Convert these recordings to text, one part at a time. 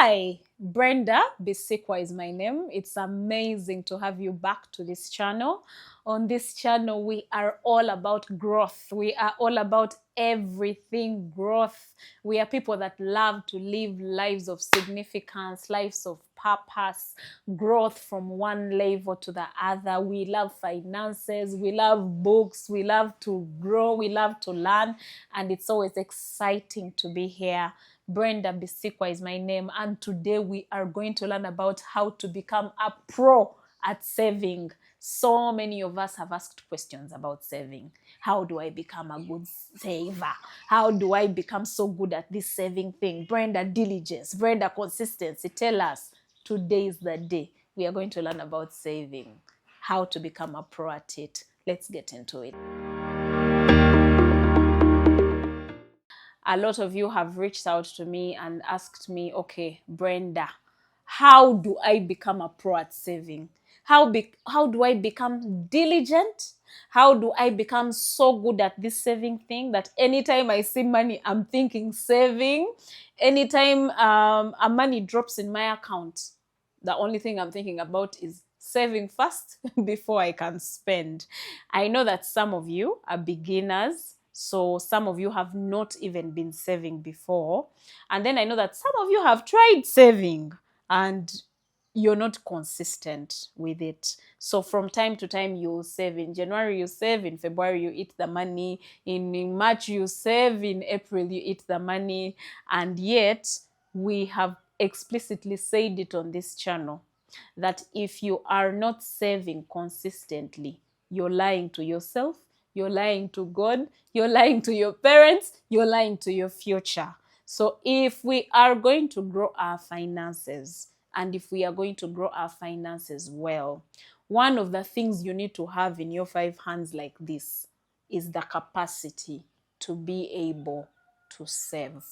Hi, Brenda Bisikwa is my name. It's amazing to have you back to this channel. On this channel, we are all about growth. We are all about everything growth. We are people that love to live lives of significance, lives of purpose, growth from one level to the other. We love finances, we love books, we love to grow, we love to learn, and it's always exciting to be here. Brenda Bisikwa is my name, and today we are going to learn about how to become a pro at saving. So many of us have asked questions about saving. How do I become a good saver? How do I become so good at this saving thing? Brenda, diligence, Brenda, consistency. Tell us. Today is the day. We are going to learn about saving, how to become a pro at it. Let's get into it. A lot of you have reached out to me and asked me, okay, Brenda, how do I become a pro at saving? How do I become diligent? How do I become so good at this saving thing that anytime I see money, I'm thinking saving? Anytime a money drops in my account, the only thing I'm thinking about is saving first before I can spend. I know that some of you are beginners, so some of you have not even been saving before. And then I know that some of you have tried saving and you're not consistent with it. So from time to time, you'll save. In January, you save. In February, you eat the money. In March, you save. In April, you eat the money. And yet, we have explicitly said it on this channel that if you are not saving consistently, you're lying to yourself, you're lying to God, you're lying to your parents, you're lying to your future. So if we are going to grow our finances, and if we are going to grow our finances well, one of the things you need to have in your 5 hands like this is the capacity to be able to save.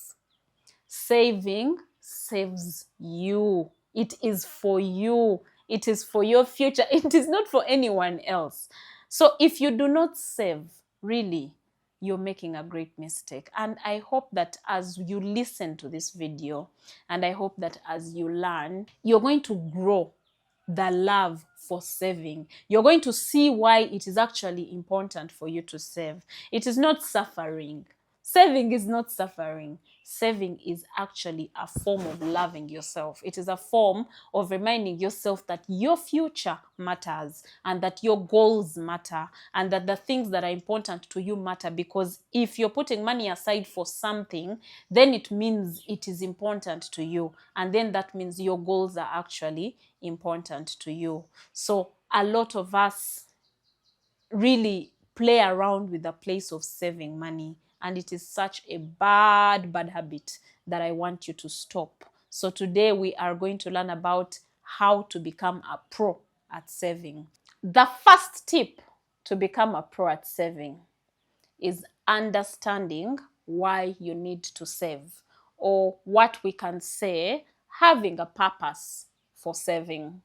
Saving saves you. It is for you. It is for your future. It is not for anyone else. So if you do not save, really, you're making a great mistake. And I hope that as you listen to this video, and I hope that as you learn, you're going to grow the love for saving. You're going to see why it is actually important for you to save. It is not suffering. Saving is not suffering. Saving is actually a form of loving yourself. It is a form of reminding yourself that your future matters and that your goals matter and that the things that are important to you matter, because if you're putting money aside for something, then it means it is important to you, and then that means your goals are actually important to you. So a lot of us really play around with the place of saving money, and it is such a bad habit that I want you to stop. So today we are going to learn about how to become a pro at saving. The first tip to become a pro at saving is understanding why you need to save, or what we can say, having a purpose for saving.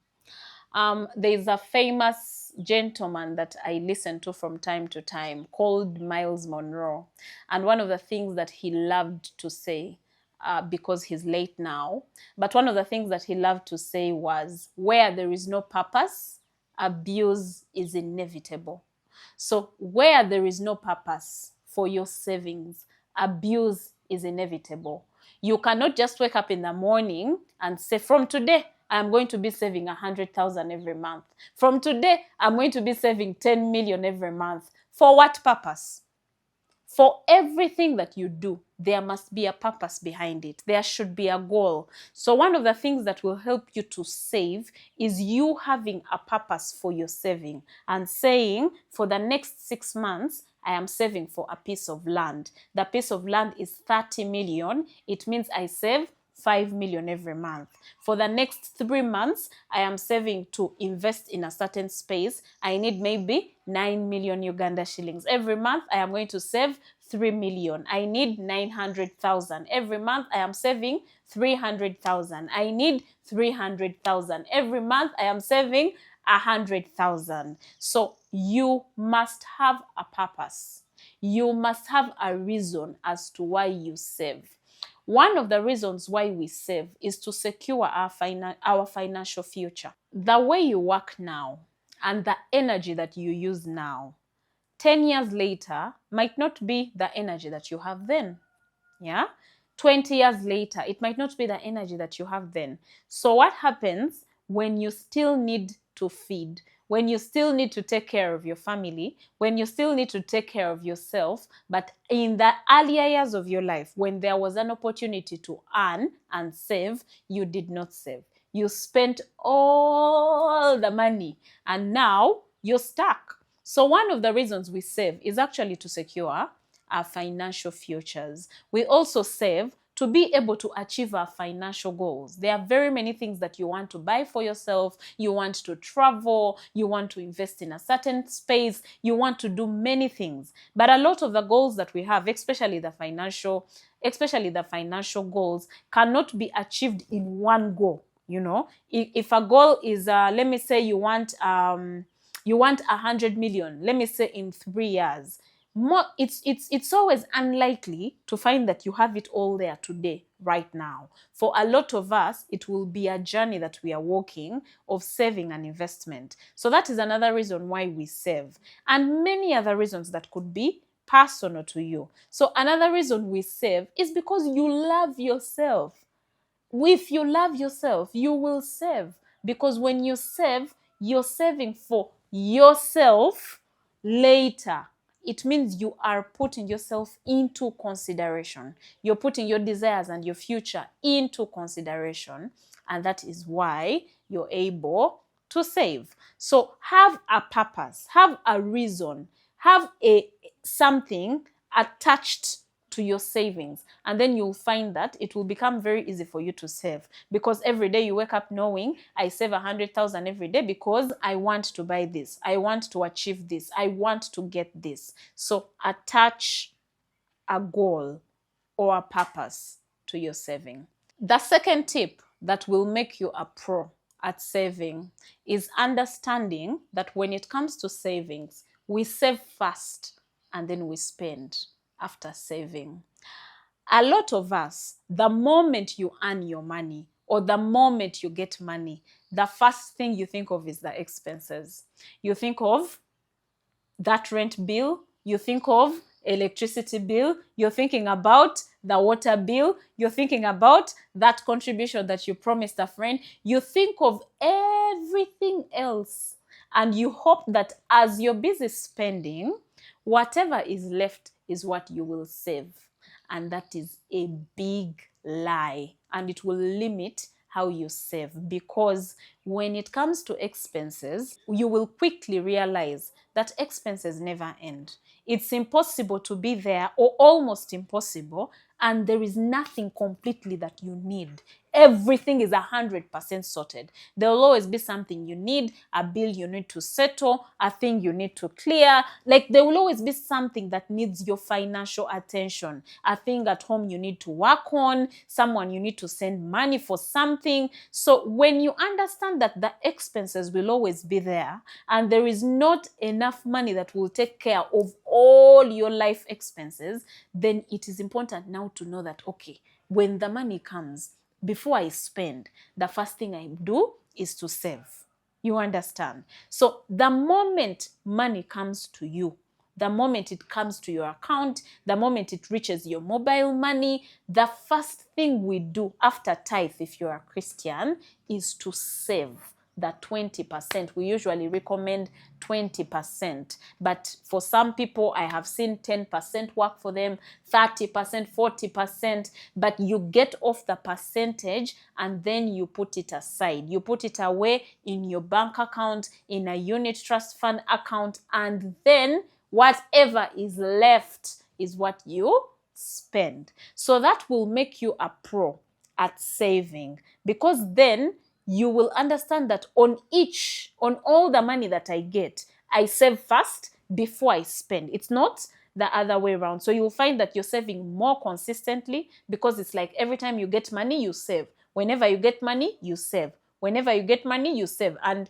There's a famous gentleman that I listen to from time to time called Miles Monroe. And one of the things that he loved to say, because he's late now, but one of the things that he loved to say was, where there is no purpose, abuse is inevitable. So where there is no purpose for your savings, abuse is inevitable. You cannot just wake up in the morning and say, from today, I'm going to be saving 100,000 every month. From today, I'm going to be saving 10 million every month. For what purpose? For everything that you do, there must be a purpose behind it. There should be a goal. So one of the things that will help you to save is you having a purpose for your saving and saying, for the next 6 months, I am saving for a piece of land. The piece of land is 30 million. It means I save 5 million every month. For the next 3 months, I am saving to invest in a certain space. I need maybe 9 million Uganda shillings. Every month, I am going to save 3 million. I need 900,000. Every month, I am saving 300,000. I need 300,000. Every month, I am saving 100,000. So you must have a purpose. You must have a reason as to why you save. One of the reasons why we save is to secure our financial future. The way you work now and the energy that you use now, 10 years later, might not be the energy that you have then. Yeah? 20 years later, it might not be the energy that you have then. So what happens when you still need to feed, when you still need to take care of your family, when you still need to take care of yourself, but in the earlier years of your life, when there was an opportunity to earn and save, you did not save. You spent all the money and now you're stuck. So one of the reasons we save is actually to secure our financial futures. We also save to be able to achieve our financial goals. There are very many things that you want to buy for yourself. You want to travel. You want to invest in a certain space. You want to do many things. But a lot of the goals that we have, especially the financial goals, cannot be achieved in one go. You know, if a goal is, let me say you want 100 million, let me say in 3 years, it's always unlikely to find that you have it all there today, right now. For a lot of us, it will be a journey that we are walking of saving and investment. So that is another reason why we save, and many other reasons that could be personal to you. So another reason we save is because you love yourself. If you love yourself, you will save, because when you save, you're saving for yourself later. It means you are putting yourself into consideration. You're putting your desires and your future into consideration, and that is why you're able to save. So have a purpose, have a reason, have something attached to your savings, and then you'll find that it will become very easy for you to save, because every day you wake up knowing, I save 100,000 every day because I want to buy this, I want to achieve this, I want to get this. So attach a goal or a purpose to your saving. The second tip that will make you a pro at saving is understanding that when it comes to savings, we save first and then we spend after saving. A lot of us, the moment you earn your money or the moment you get money, the first thing you think of is the expenses. You think of that rent bill, you think of electricity bill, you're thinking about the water bill, you're thinking about that contribution that you promised a friend, you think of everything else, and you hope that as you're busy spending, whatever is left is what you will save. And that is a big lie, and it will limit how you save, because when it comes to expenses, you will quickly realize that expenses never end. It's impossible to be there, or almost impossible, and there is nothing completely that you need. Everything is 100% sorted. There will always be something you need, a bill you need to settle, a thing you need to clear. Like, there will always be something that needs your financial attention, a thing at home you need to work on, someone you need to send money for something. So when you understand that the expenses will always be there, and there is not enough money that will take care of all your life expenses, then it is important now to know that, okay, when the money comes, before I spend, the first thing I do is to save. You understand? So the moment money comes to you, the moment it comes to your account, the moment it reaches your mobile money, the first thing we do after tithe, if you're a Christian, is to save the 20%. We usually recommend 20. But for some people, I have seen 10% work for them, 30%, 40%. But you get off the percentage and then you put it aside. You put it away in your bank account, in a unit trust fund account, and then whatever is left is what you spend. So that will make you a pro at saving, because then you will understand that on all the money that I get, I save first before I spend. It's not the other way around. So you'll find that you're saving more consistently, because it's like every time you get money, you save. Whenever you get money, you save. Whenever you get money, you save. And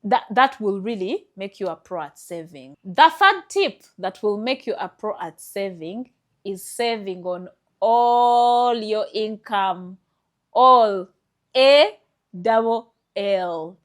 that will really make you a pro at saving. The third tip that will make you a pro at saving is saving on all your income. All. A double L.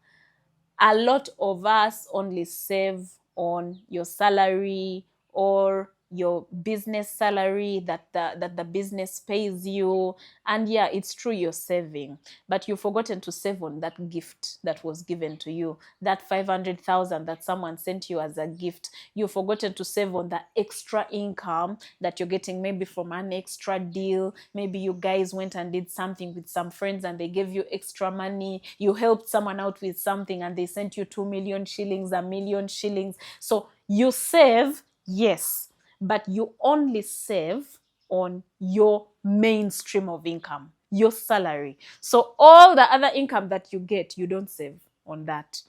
A lot of us only save on your salary or your business salary that the business pays you. And yeah, it's true, you're saving, but you've forgotten to save on that gift that was given to you, that 500,000 that someone sent you as a gift. You've forgotten to save on the extra income that you're getting, maybe from an extra deal. Maybe you guys went and did something with some friends and they gave you extra money. You helped someone out with something and they sent you 2 million shillings, 1 million shillings. So you save, yes, but you only save on your main stream of income, your salary. So all the other income that you get, you don't save on that.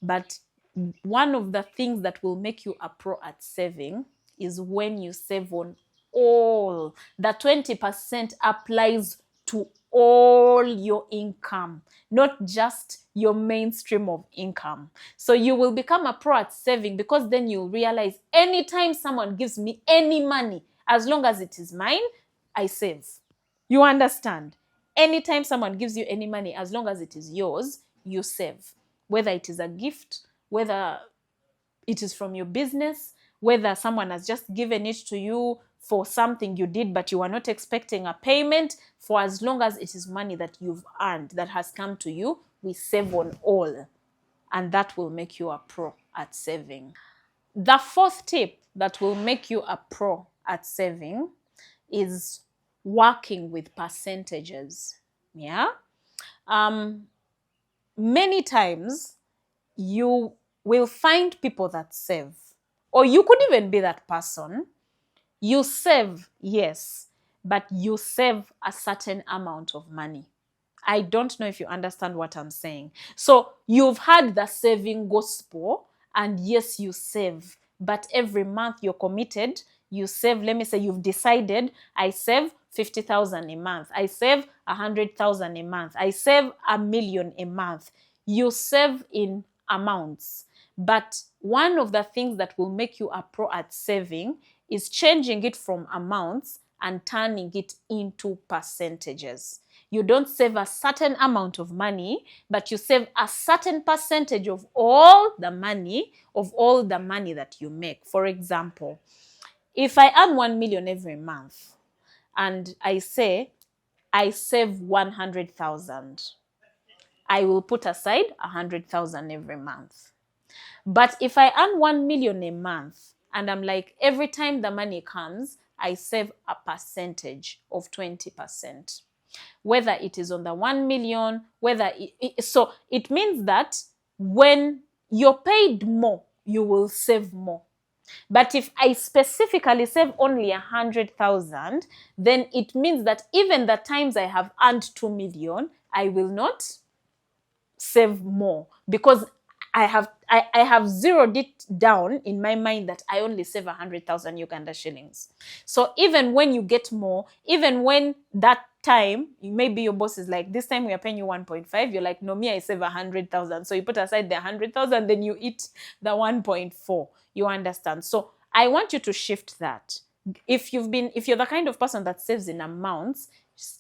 But one of the things that will make you a pro at saving is when you save on all. The 20% applies to all your income, not just your mainstream of income. So you will become a pro at saving, because then you'll realize anytime someone gives me any money, as long as it is mine, I save. You understand? Anytime someone gives you any money, as long as it is yours, you save. Whether it is a gift, whether it is from your business, whether someone has just given it to you for something you did but you are not expecting a payment, for as long as it is money that you've earned, that has come to you, we save on all. And that will make you a pro at saving. The fourth tip that will make you a pro at saving is working with percentages. Yeah. Many times you will find people that save, or you could even be that person. You save, yes, but you save a certain amount of money. I don't know if you understand what I'm saying. So you've had the saving gospel, and yes, you save, but every month you're committed, you save. Let me say you've decided, I save 50,000 a month, I save 100,000 a month, I save 1,000,000 a month. You save in amounts. But one of the things that will make you a pro at saving is changing it from amounts and turning it into percentages. You don't save a certain amount of money, but you save a certain percentage of all the money, that you make. For example, if I earn 1 million every month and I say I save 100,000, I will put aside 100,000 every month. But if I earn 1 million a month and I'm like, every time the money comes, I save a percentage of 20%. Whether it is on the 1 million, so it means that when you're paid more, you will save more. But if I specifically save only 100,000, then it means that even the times I have earned 2 million, I will not save more, because I have zeroed it down in my mind that I only save 100,000 Uganda shillings. So even when you get more, even when that time, maybe your boss is like, this time we are paying you 1.5, you're like, no, me, I save 100,000. So you put aside the 100,000, then you eat the 1.4. You understand? So I want you to shift that. If you're the kind of person that saves in amounts,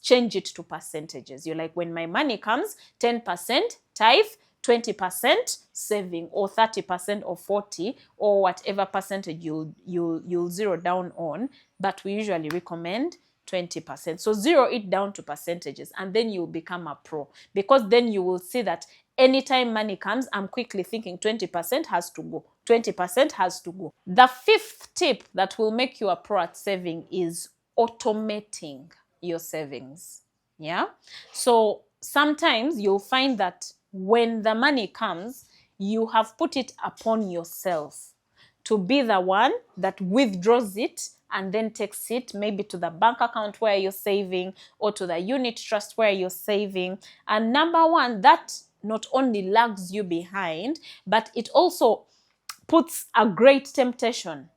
change it to percentages. You're like, when my money comes, 10% tithe, 20% saving, or 30% or 40, or whatever percentage you'll zero down on, but we usually recommend 20%. So zero it down to percentages, and then you'll become a pro, because then you will see that anytime money comes, I'm quickly thinking 20% has to go. 20% has to go. The fifth tip that will make you a pro at saving is automating your savings. Yeah. So sometimes you'll find that when the money comes, you have put it upon yourself to be the one that withdraws it and then takes it maybe to the bank account where you're saving, or to the unit trust where you're saving. And number one, that not only lags you behind, but it also puts a great temptation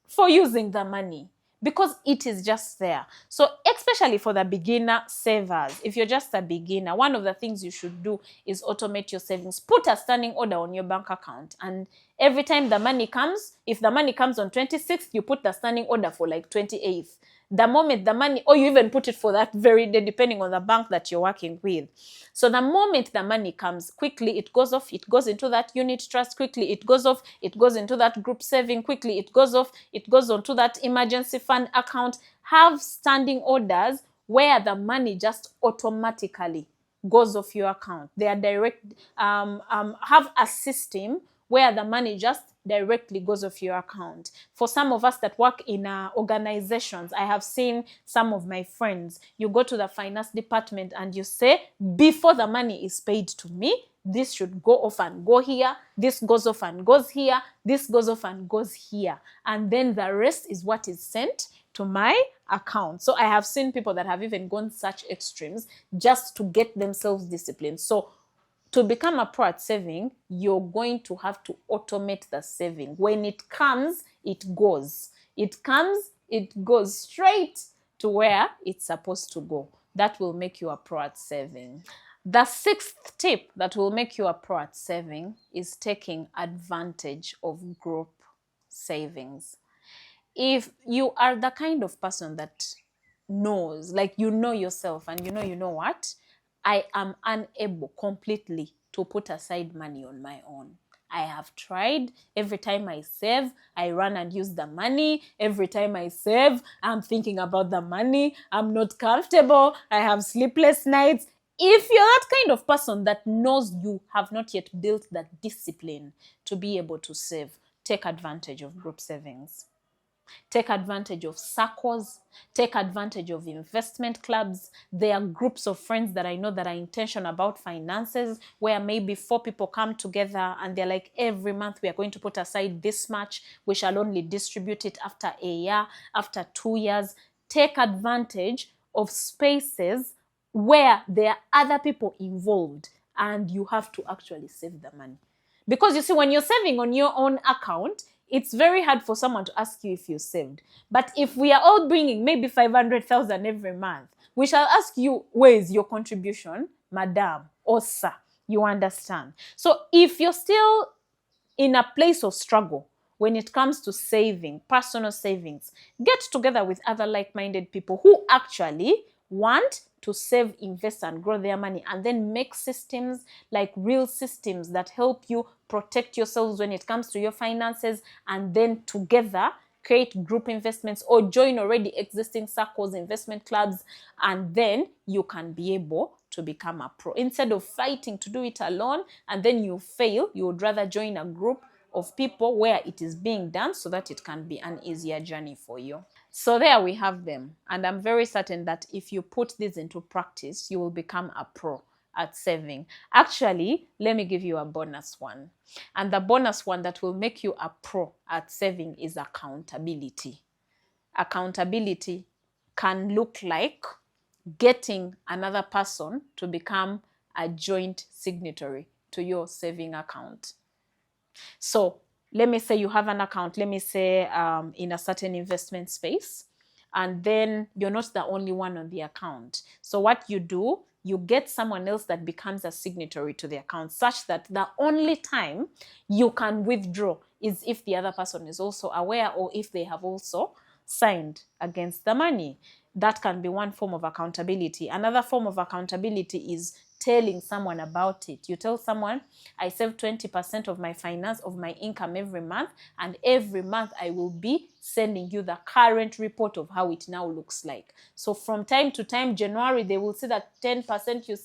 for using the money, because it is just there. So especially for the beginner savers, if you're just a beginner, one of the things you should do is automate your savings. Put a standing order on your bank account, and every time the money comes, if the money comes on 26th, you put the standing order for like 28th. The moment the money, or you even put it for that very day, depending on the bank that you're working with. So the moment the money comes, quickly it goes off, it goes into that unit trust, quickly it goes off, it goes into that group saving, quickly it goes off, it goes onto that emergency fund account. Have standing orders where the money just automatically goes off your account. They are direct, have a system where the money just directly goes off your account. For some of us that work in organizations, I have seen some of my friends, you go to the finance department and you say, before the money is paid to me, this should go off and go here, this goes off and goes here, this goes off and goes here. And then the rest is what is sent to my account. So I have seen people that have even gone such extremes just to get themselves disciplined. So to become a pro at saving, you're going to have to automate the saving. When it comes, it goes. It comes, it goes straight to where it's supposed to go. That will make you a pro at saving. The sixth tip that will make you a pro at saving is taking advantage of group savings. If you are the kind of person that knows, like you know yourself and you know what, I am unable completely to put aside money on my own. I have tried. Every time I save, I run and use the money. Every time I save, I'm thinking about the money. I'm not comfortable. I have sleepless nights. If you're that kind of person that knows you have not yet built that discipline to be able to save, take advantage of group savings. Take advantage of circles. Take advantage of investment clubs. There are groups of friends that I know that are intentional about finances, where maybe 4 people come together and they're like, every month we are going to put aside this much. We shall only distribute it after a year, after 2 years. Take advantage of spaces where there are other people involved and you have to actually save the money. Because you see, when you're saving on your own account, it's very hard for someone to ask you if you saved. But if we are all bringing maybe 500,000 every month, we shall ask you, where is your contribution, madam or sir? You understand? So if you're still in a place of struggle when it comes to saving, personal savings, get together with other like-minded people who actually want to save, invest, and grow their money, and then make systems, like real systems that help you protect yourselves when it comes to your finances, and then together create group investments or join already existing circles, investment clubs, and then you can be able to become a pro. Instead of fighting to do it alone and then you fail, you would rather join a group of people where it is being done so that it can be an easier journey for you. So there we have them. And I'm very certain that if you put this into practice, you will become a pro at saving. Actually, let me give you a bonus one. And the bonus one that will make you a pro at saving is accountability. Accountability can look like getting another person to become a joint signatory to your saving account. So let me say you have an account, let me say in a certain investment space, and then you're not the only one on the account. So what you do, you get someone else that becomes a signatory to the account, such that the only time you can withdraw is if the other person is also aware or if they have also signed against the money. That can be one form of accountability. Another form of accountability is telling someone about it. You tell someone, I save 20% of my finance, of my income every month, and every month I will be sending you the current report of how it now looks like. So from time to time, January, they will see that 10% you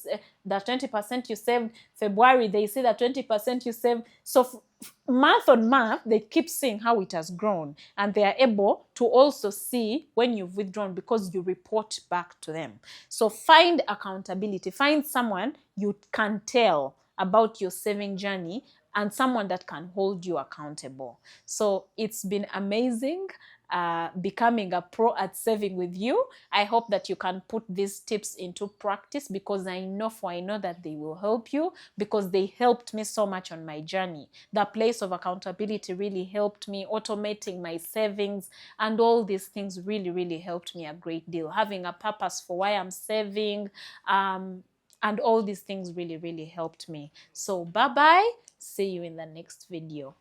that 20% you saved. February, they see that 20% you saved. So month on month, they keep seeing how it has grown, and they are able to also see when you've withdrawn because you report back to them. So find accountability. Find someone you can tell about your saving journey and someone that can hold you accountable. So it's been amazing becoming a pro at saving with you. I hope that you can put these tips into practice, because I know that they will help you, because they helped me so much on my journey. The place of accountability really helped me. Automating my savings and all these things really helped me a great deal. Having a purpose for why I'm saving, and all these things really helped me. So bye-bye. See you in the next video.